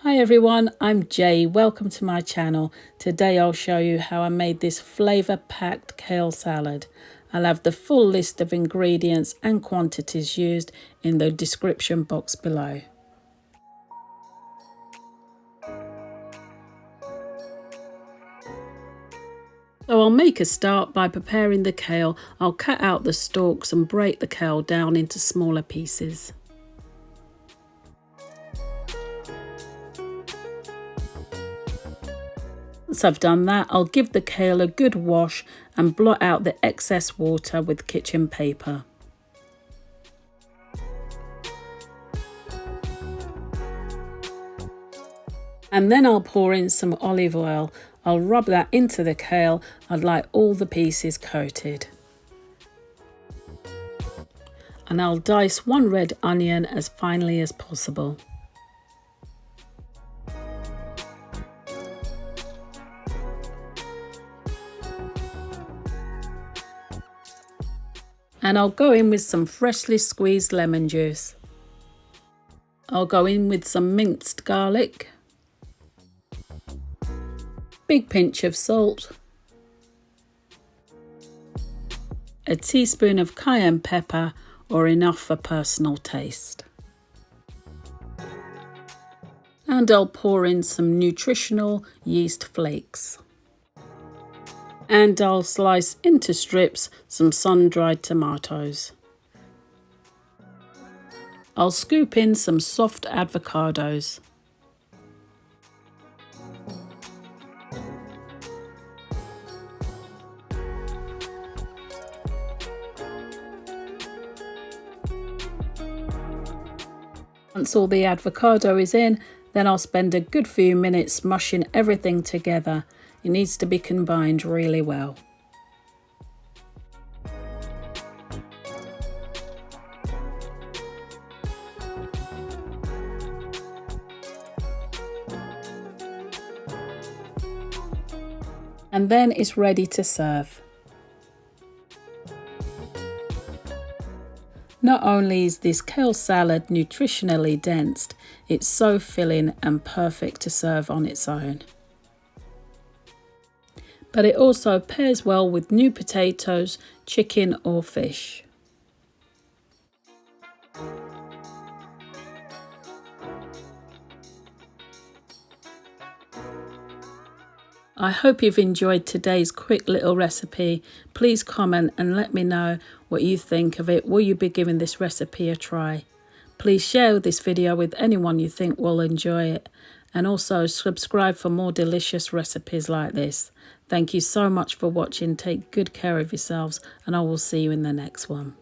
Hi everyone, I'm Jay. Welcome to my channel. Today I'll show you how I made this flavour-packed kale salad. I'll have the full list of ingredients and quantities used in the description box below. So I'll make a start by preparing the kale. I'll cut out the stalks and break the kale down into smaller pieces. Once I've done that, I'll give the kale a good wash and blot out the excess water with kitchen paper. And then I'll pour in some olive oil. I'll rub that into the kale. I'd like all the pieces coated. And I'll dice one red onion as finely as possible. And I'll go in with some freshly squeezed lemon juice. I'll go in with some minced garlic, big pinch of salt, a teaspoon of cayenne pepper or enough for personal taste. And I'll pour in some nutritional yeast flakes. And I'll slice into strips some sun-dried tomatoes. I'll scoop in some soft avocados. Once all the avocado is in, then I'll spend a good few minutes mushing everything together. It needs to be combined really well. And then it's ready to serve. Not only is this kale salad nutritionally dense, it's so filling and perfect to serve on its own. But it also pairs well with new potatoes, chicken or fish. I hope you've enjoyed today's quick little recipe. Please comment and let me know what you think of it. Will you be giving this recipe a try? Please share this video with anyone you think will enjoy it. And also subscribe for more delicious recipes like this. Thank you so much for watching. Take good care of yourselves and I will see you in the next one.